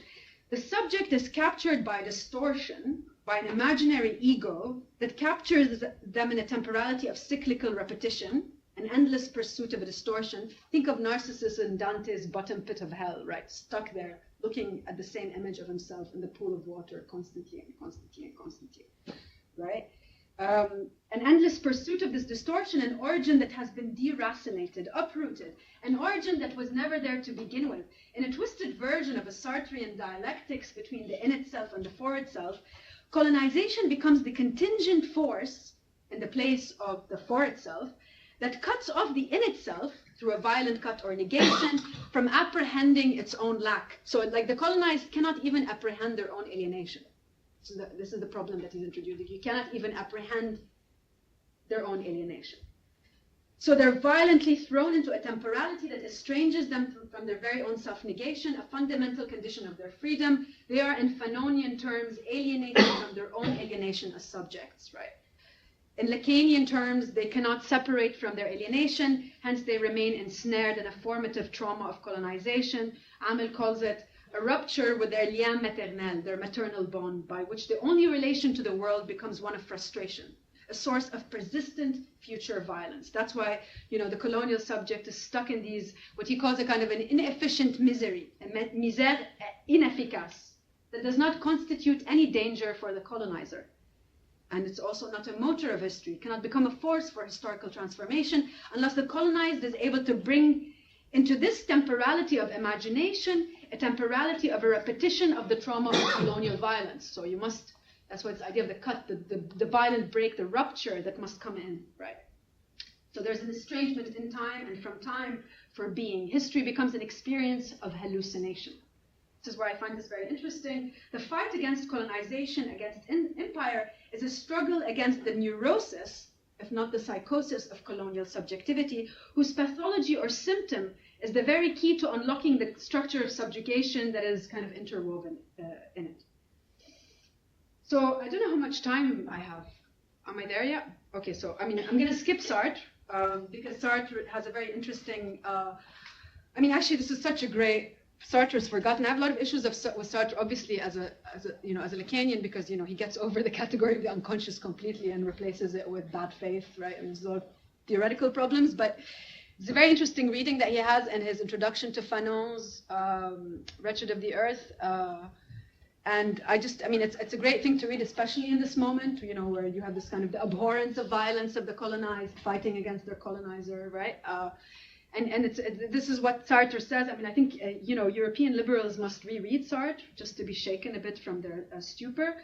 The subject is captured by distortion, by an imaginary ego that captures them in a temporality of cyclical repetition, an endless pursuit of a distortion. Think of Narcissus in Dante's bottom pit of hell, right? Stuck there, looking at the same image of himself in the pool of water constantly and constantly and constantly, right? An endless pursuit of this distortion, an origin that has been deracinated, uprooted, an origin that was never there to begin with. In a twisted version of a Sartrean dialectics between the in itself and the for itself, colonization becomes the contingent force in the place of the for itself that cuts off the in itself through a violent cut or negation from apprehending its own lack. So like the colonized cannot even apprehend their own alienation. So this is the problem that he's introducing. You cannot even apprehend their own alienation. So they're violently thrown into a temporality that estranges them from their very own self-negation, a fundamental condition of their freedom. They are, in Fanonian terms, alienated from their own alienation as subjects, right? In Lacanian terms, they cannot separate from their alienation, hence they remain ensnared in a formative trauma of colonization. Amel calls it a rupture with their lien maternel, their maternal bond, by which the only relation to the world becomes one of frustration, a source of persistent future violence. That's why, you know, the colonial subject is stuck in these, what he calls a kind of an inefficient misery, a misère inefficace, that does not constitute any danger for the colonizer. And it's also not a motor of history, cannot become a force for historical transformation unless the colonized is able to bring into this temporality of imagination a temporality of a repetition of the trauma of colonial violence. So you must, that's why it's the idea of the cut, the violent break, the rupture that must come in, right? So there's an estrangement in time and from time for being. History becomes an experience of hallucination. This is where I find this very interesting. The fight against colonization, against empire, is a struggle against the neurosis, if not the psychosis, of colonial subjectivity, whose pathology or symptom is the very key to unlocking the structure of subjugation that is kind of interwoven in it. So I don't know how much time I have. Am I there yet? Okay, so I mean, I'm going to skip Sartre because Sartre has a very interesting. I mean, actually, this is such a great. Sartre is forgotten. I have a lot of issues with Sartre, obviously, as a Lacanian, because he gets over the category of the unconscious completely and replaces it with bad faith, right? And there's a lot of theoretical problems, but it's a very interesting reading that he has in his introduction to Fanon's Wretched of the Earth. And I mean, it's a great thing to read, especially in this moment, where you have this kind of the abhorrence of violence of the colonized fighting against their colonizer, right? And this is what Sartre says. I mean, I think, European liberals must reread Sartre just to be shaken a bit from their stupor.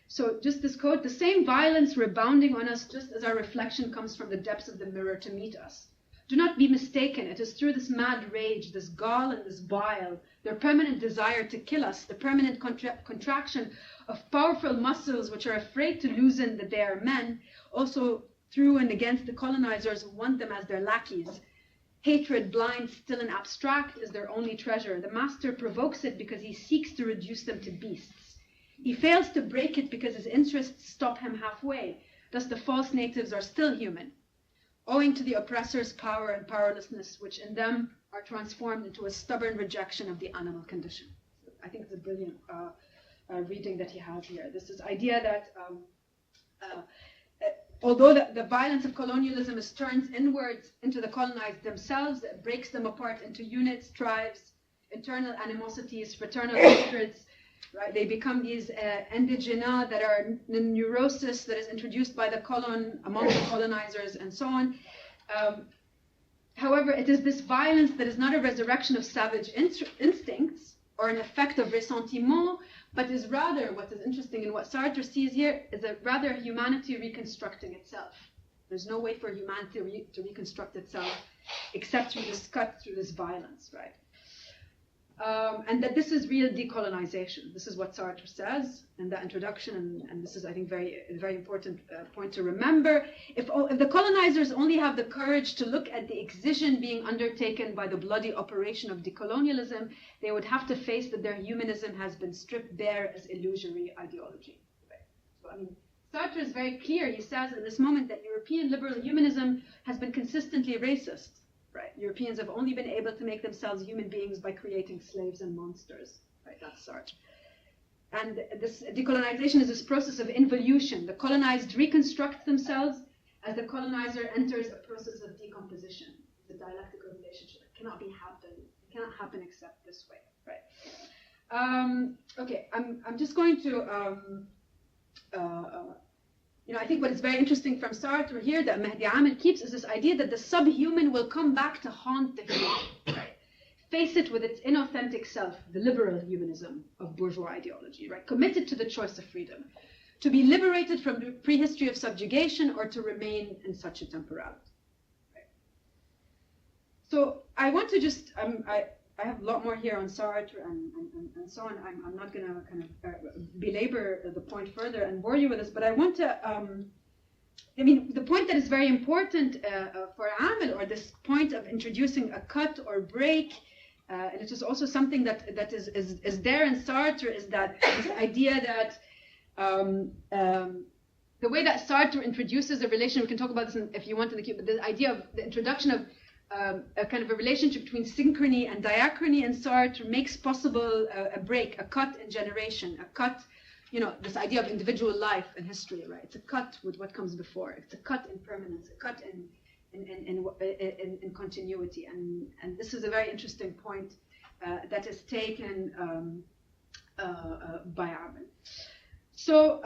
So just this quote, "The same violence rebounding on us just as our reflection comes from the depths of the mirror to meet us. Do not be mistaken, it is through this mad rage, this gall and this bile, their permanent desire to kill us, the permanent contraction of powerful muscles which are afraid to loosen that they are men, also through and against the colonizers who want them as their lackeys. Hatred, blind, still and abstract, is their only treasure. The master provokes it because he seeks to reduce them to beasts. He fails to break it because his interests stop him halfway. Thus the false natives are still human, owing to the oppressor's power and powerlessness, which in them are transformed into a stubborn rejection of the animal condition." I think it's a brilliant reading that he has here. This is idea that although the violence of colonialism is turned inwards into the colonized themselves, it breaks them apart into units, tribes, internal animosities, fraternal hatreds, right? They become these indigena that are the neurosis that is introduced by the colon among the colonizers and so on. However, it is this violence that is not a resurrection of savage instincts or an effect of ressentiment, but is rather, what is interesting and what Sartre sees here, is rather humanity reconstructing itself. There's no way for humanity to reconstruct itself except through this cut, through this violence, right? And that this is real decolonization. This is what Sartre says in that introduction, and this is, I think, very important point to remember. If the colonizers only have the courage to look at the excision being undertaken by the bloody operation of decolonialism, they would have to face that their humanism has been stripped bare as illusory ideology. Right? So, I mean, Sartre is very clear. He says in this moment that European liberal humanism has been consistently racist. right? Europeans have only been able to make themselves human beings by creating slaves and monsters, right? That's Sartre. And this decolonization is this process of involution. The colonized reconstruct themselves as the colonizer enters a process of decomposition. The dialectical relationship. It cannot happen except this way, right? Okay, I'm just going to, I think what is very interesting from Sartre here that Mehdi Amel keeps is this idea that the subhuman will come back to haunt the human, right? Face it with its inauthentic self, the liberal humanism of bourgeois ideology, right? Committed to the choice of freedom, to be liberated from the prehistory of subjugation or to remain in such a temporality. So I want to just, I have a lot more here on Sartre and so on. I'm not going to kind of belabor the point further and bore you with this, but I want to, the point that is very important for Amel, or this point of introducing a cut or break, and it is also something that is there in Sartre, is that this idea that the way that Sartre introduces a relation, we can talk about this if you want in the queue, but the idea of the introduction of a kind of a relationship between synchrony and diachrony in Sartre makes possible a break, a cut in generation, a cut, this idea of individual life and history, right? It's a cut with what comes before. It's a cut in permanence, a cut in continuity. And this is a very interesting point that is taken by Amel. So,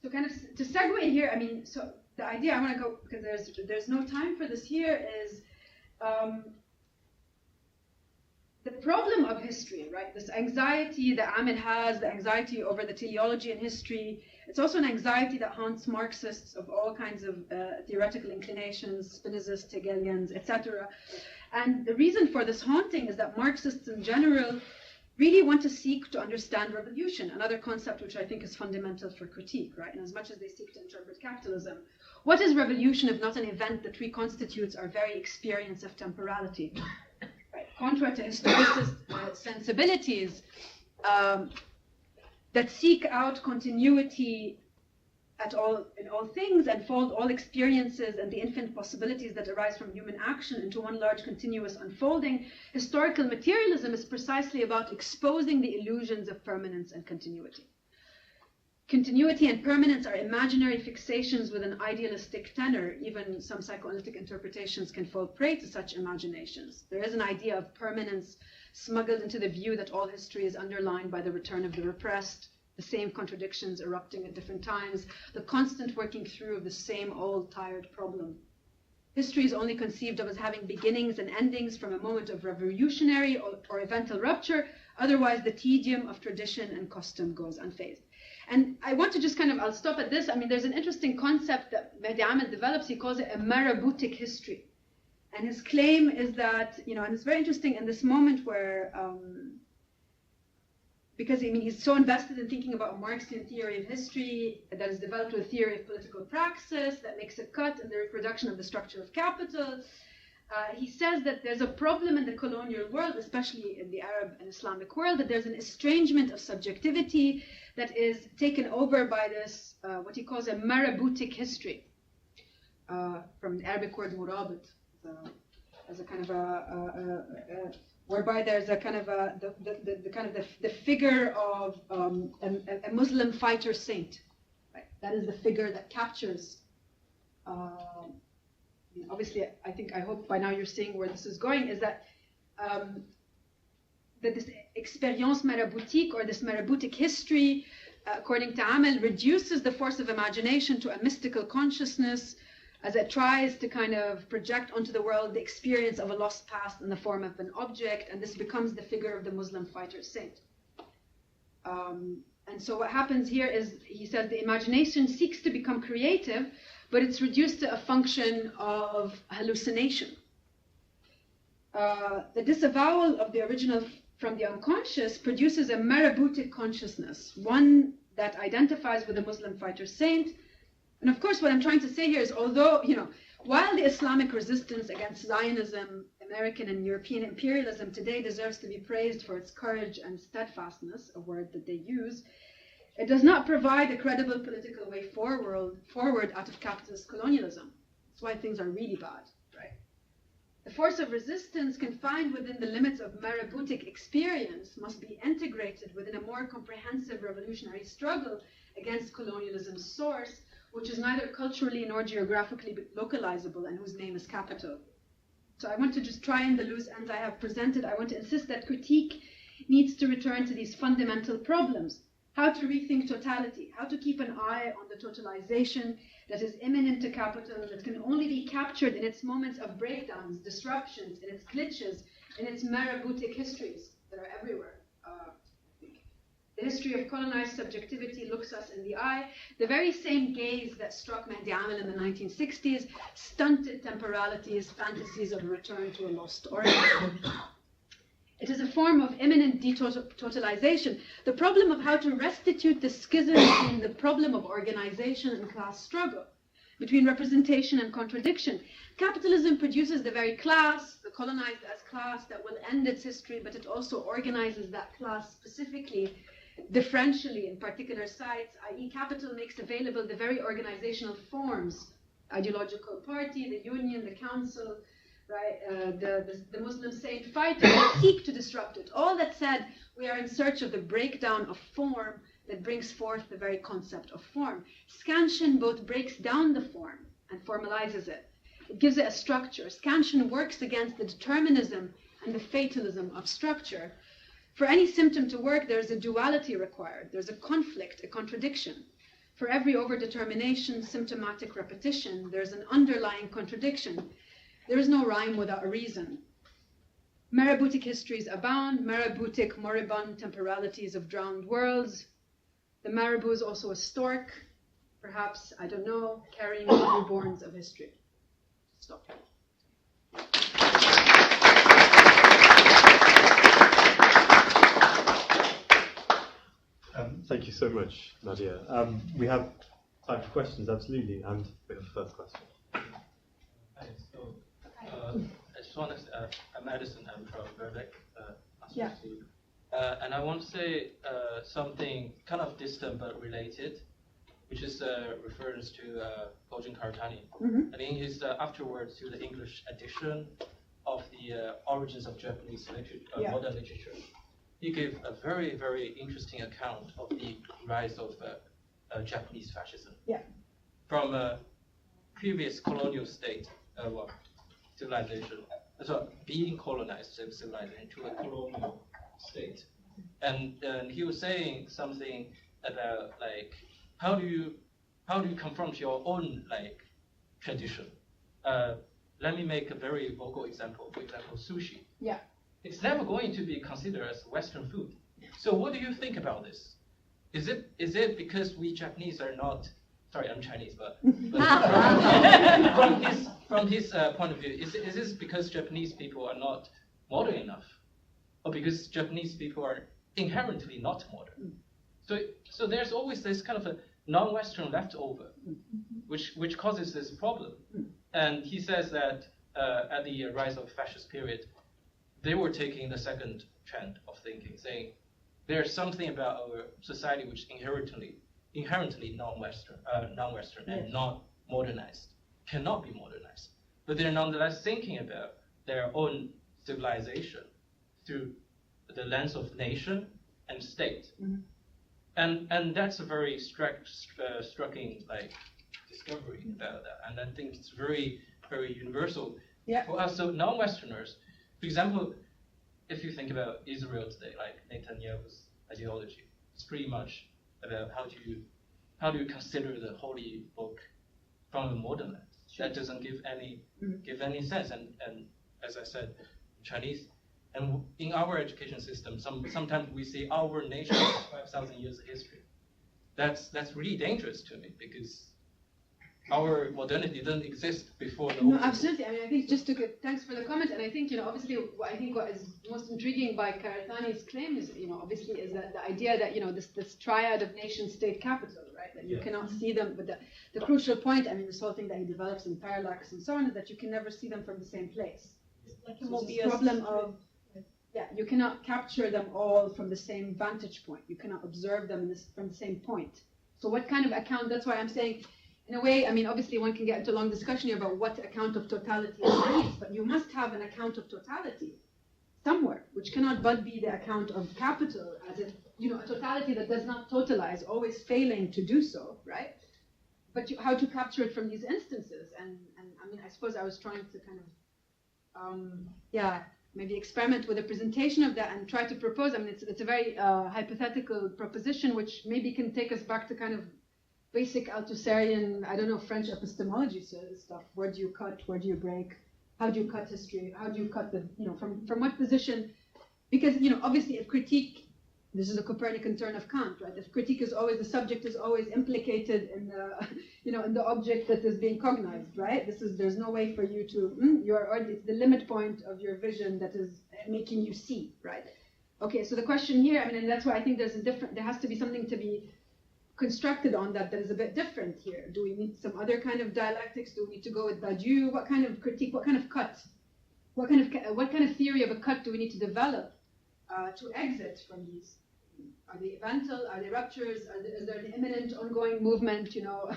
so kind of to segue here, so the idea I want to go, because there's no time for this here, is the problem of history, right? This anxiety that Amel has, the anxiety over the teleology in history. It's also an anxiety that haunts Marxists of all kinds of theoretical inclinations, Spinozists, Hegelians, etc. And the reason for this haunting is that Marxists in general really want to seek to understand revolution, another concept which I think is fundamental for critique, right? And as much as they seek to interpret capitalism, what is revolution if not an event that reconstitutes our very experience of temporality? Right? Contrary to historicist sensibilities that seek out continuity in all things and fold all experiences and the infinite possibilities that arise from human action into one large continuous unfolding, historical materialism is precisely about exposing the illusions of permanence and continuity. Continuity and permanence are imaginary fixations with an idealistic tenor. Even some psychoanalytic interpretations can fall prey to such imaginations. There is an idea of permanence smuggled into the view that all history is underlined by the return of the repressed, the same contradictions erupting at different times, the constant working through of the same old tired problem. History is only conceived of as having beginnings and endings from a moment of revolutionary or eventual rupture, otherwise the tedium of tradition and custom goes unfazed. And I want to just I'll stop at this. There's an interesting concept that Mehdi Amel develops. He calls it a maraboutic history. And his claim is that, and it's very interesting in this moment where, because he's so invested in thinking about a Marxian theory of history that is developed with a theory of political praxis that makes a cut in the reproduction of the structure of capital. He says that there's a problem in the colonial world, especially in the Arab and Islamic world, that there's an estrangement of subjectivity that is taken over by this, what he calls a maraboutic history, from the Arabic word murabit, as a kind of whereby there's a kind of the figure of a Muslim fighter saint. Right? That is the figure that captures. Obviously, I hope by now you're seeing where this is going. Is that that this expérience maraboutique, or this maraboutic history, according to Amel, reduces the force of imagination to a mystical consciousness, as it tries to kind of project onto the world the experience of a lost past in the form of an object, and this becomes the figure of the Muslim fighter saint. And so what happens here is, he says, the imagination seeks to become creative, but it's reduced to a function of hallucination. The disavowal of the original from the unconscious produces a maraboutic consciousness, one that identifies with the Muslim fighter saint. And of course, what I'm trying to say here is, although, while the Islamic resistance against Zionism, American and European imperialism today deserves to be praised for its courage and steadfastness, a word that they use, it does not provide a credible political way forward out of capitalist colonialism. That's why things are really bad, right? The force of resistance confined within the limits of maraboutic experience must be integrated within a more comprehensive revolutionary struggle against colonialism's source, which is neither culturally nor geographically localizable and whose name is capital. So I want to just try in the loose ends I have presented, I want to insist that critique needs to return to these fundamental problems. How to rethink totality, how to keep an eye on the totalization that is imminent to capital, that can only be captured in its moments of breakdowns, disruptions, in its glitches, in its maraboutic histories that are everywhere. The history of colonized subjectivity looks us in the eye. The very same gaze that struck Mehdi Amel in the 1960s stunted temporalities, fantasies of a return to a lost order. It is a form of imminent detotalization. The problem of how to restitute the schism between the problem of organization and class struggle, between representation and contradiction. Capitalism produces the very class, the colonized as class, that will end its history, but it also organizes that class specifically, differentially in particular sites, i.e. capital makes available the very organizational forms, ideological party, the union, the council, right, the Muslim saint fighters that seek to disrupt it. All that said, we are in search of the breakdown of form that brings forth the very concept of form. Scansion both breaks down the form and formalizes it. It gives it a structure. Scansion works against the determinism and the fatalism of structure. For any symptom to work, there's a duality required. There's a conflict, a contradiction. For every overdetermination, symptomatic repetition, there's an underlying contradiction. There is no rhyme without a reason. Maraboutic histories abound, maraboutic moribund temporalities of drowned worlds. The marabou is also a stork, perhaps, I don't know, carrying the newborns of history. Stop. Thank you so much, Nadia. We have time for questions, absolutely, and we have the first question. Hi, so I just want to say, I'm Edison, I'm from Beirut, Yeah. And I want to say something kind of distant but related, which is reference to Gojin Karatani. Mm-hmm. And in his afterwards to the English edition of the origins of Japanese modern literature, he gave a very, very interesting account of the rise of Japanese fascism. Yeah. From a previous colonial state, civilization, so being colonized civilization to a colonial state. And he was saying something about like how do you confront your own like tradition? Let me make a very vocal example. For example, sushi. Yeah. It's never going to be considered as Western food. So what do you think about this? Is it because we Japanese are not? Sorry, I'm Chinese, but from his point of view, is this because Japanese people are not modern enough, or because Japanese people are inherently not modern? So there's always this kind of a non-Western leftover, which causes this problem. And he says that at the rise of fascist period, they were taking the second trend of thinking, saying there's something about our society which inherently non-Western and not modernized, cannot be modernized. But they're nonetheless thinking about their own civilization through the lens of nation and state. Mm-hmm. And that's a very striking like discovery about that. And I think it's very, very universal for us. So non-Westerners, for example, if you think about Israel today, like Netanyahu's ideology, it's pretty much about how do you consider the holy book from a modern lens. That doesn't give any sense. And as I said, Chinese, and in our education system, sometimes we see our nation 5,000 years of history. That's really dangerous to me because our modernity doesn't exist before the. No, absolutely. I mean, I think just to get thanks for the comment, and I think obviously, what is most intriguing by Karatani's claim is obviously is that the idea that this triad of nation-state capital, right? That you cannot see them, but the crucial point, I mean, this whole thing that he develops in Parallax and so on, is that you can never see them from the same place. Like so this problem of you cannot capture them all from the same vantage point. You cannot observe them from the same point. So what kind of account? That's why I'm saying. in a way, I mean, obviously one can get into a long discussion here about what account of totality is, but you must have an account of totality somewhere, which cannot but be the account of capital, as if, you know, a totality that does not totalize, always failing to do so, right? But how to capture it from these instances, and I mean, I suppose I was trying to kind of, yeah, maybe experiment with a presentation of that and try to propose. I mean, it's a very hypothetical proposition, which maybe can take us back to kind of basic Althusserian, I don't know, French epistemology stuff. Where do you cut? Where do you break? How do you cut history? How do you cut the, you know, from what position? Because, you know, obviously if critique, this is a Copernican turn of Kant, right? If critique is always, the subject is always implicated in the, you know, in the object that is being cognized, right? There's no way for you to, it's the limit point of your vision that is making you see, right? Okay, so the question here, I mean, and that's why I think there has to be something to be constructed on that is a bit different here. Do we need some other kind of dialectics? Do we need to go with Badiou? What kind of critique? What kind of cut? What kind of theory of a cut do we need to develop to exit from these? Are they eventual? Are they ruptures? Is there an imminent ongoing movement? You know,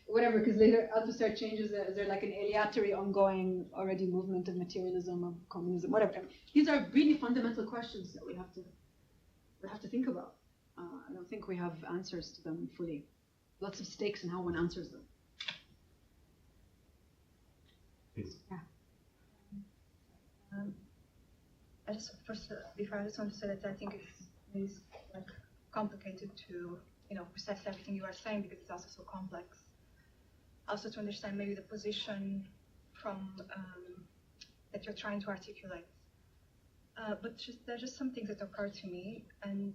whatever. Because later Althusser changes. Is there like an aleatory ongoing already movement of materialism, of communism, whatever? I mean, these are really fundamental questions that we have to think about. I don't think we have answers to them fully. Lots of stakes in how one answers them. Please. Yeah. Before I just want to say that I think it's like complicated to, you know, process everything you are saying, because it's also so complex. Also to understand maybe the position from that you're trying to articulate. But there are just some things that occur to me, and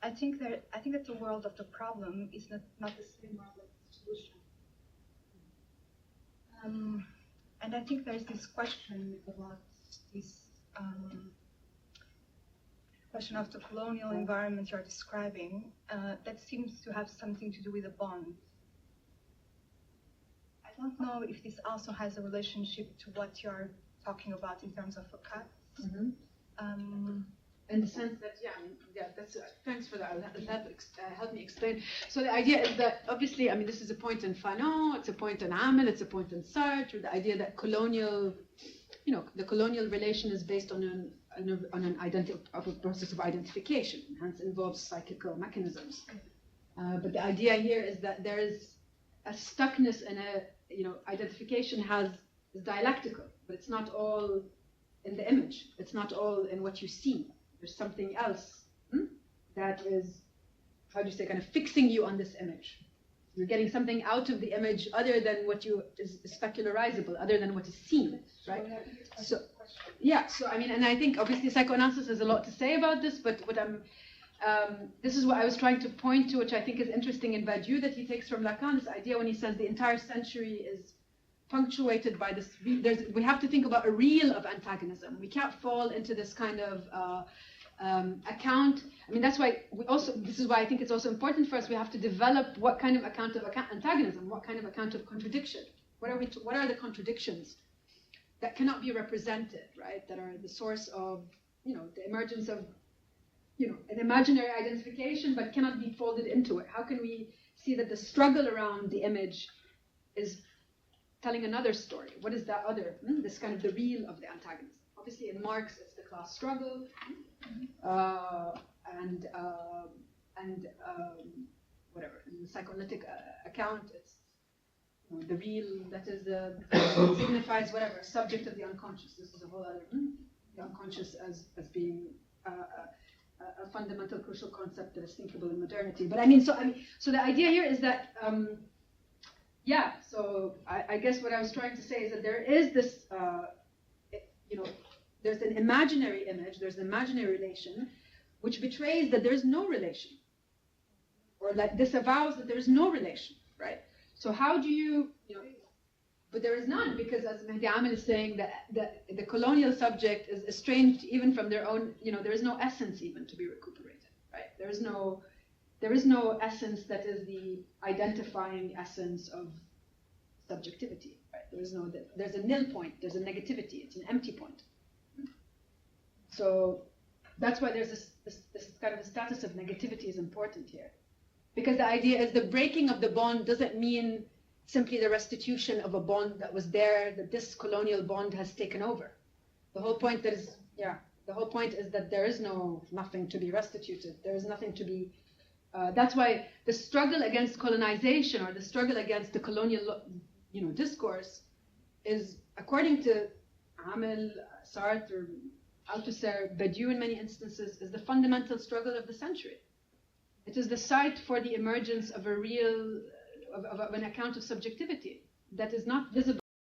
I think that the world of the problem is not the same world of the solution. And I think there's this question about this question of the colonial environment you're describing that seems to have something to do with a bond. I don't know if this also has a relationship to what you're talking about in terms of a cut. Mm-hmm. In the sense that, that's thanks for that. That helped me explain. So the idea is that, obviously, I mean, this is a point in Fanon, it's a point in Amel, it's a point in Sartre, the idea that colonial, you know, the colonial relation is based on a process of identification, hence involves psychical mechanisms. But the idea here is that there is a stuckness in identification is dialectical, but it's not all in the image. It's not all in what you see. There's something else that is, how do you say, kind of fixing you on this image. You're getting something out of the image other than what is specularizable, other than what is seen, right? So, yeah. So I mean, and I think obviously psychoanalysis has a lot to say about this, but this is what I was trying to point to, which I think is interesting in Badiou, that he takes from Lacan, this idea when he says the entire century is punctuated by this. We have to think about a reel of antagonism. We can't fall into this kind of account. I mean, that's why this is why I think it's also important for us. We have to develop what kind of account of antagonism, what kind of account of contradiction. What are the contradictions that cannot be represented, right? That are the source of, the emergence of, an imaginary identification, but cannot be folded into it. How can we see that the struggle around the image is telling another story? What is that other? This kind of the reel of the antagonism. Obviously, in Marx, it's the class struggle, and whatever. In the psychoanalytic account, it's the real that is signifies whatever subject of the unconscious. This is a whole other the unconscious as being a fundamental, crucial concept that is thinkable in modernity. But so the idea here is that. So I guess what I was trying to say is that there is this, there's an imaginary image, there's an imaginary relation, which betrays that there is no relation, or that disavows that there is no relation, right? So how do you, but there is none, because as Mehdi Amel is saying, that the colonial subject is estranged even from their own, there is no essence even to be recuperated, right? There is no essence that is the identifying essence of subjectivity, right? There's a nil point, there's a negativity, it's an empty point. So that's why there's this kind of a status of negativity is important here. Because the idea is the breaking of the bond doesn't mean simply the restitution of a bond that was there, that this colonial bond has taken over. The whole point is that there is nothing to be restituted. There is nothing to be. That's why the struggle against colonization or the struggle against the colonial, discourse is, according to Amel, Sartre, Althusser, Badiou in many instances, is the fundamental struggle of the century. It is the site for the emergence of a real, of an account of subjectivity that is not visible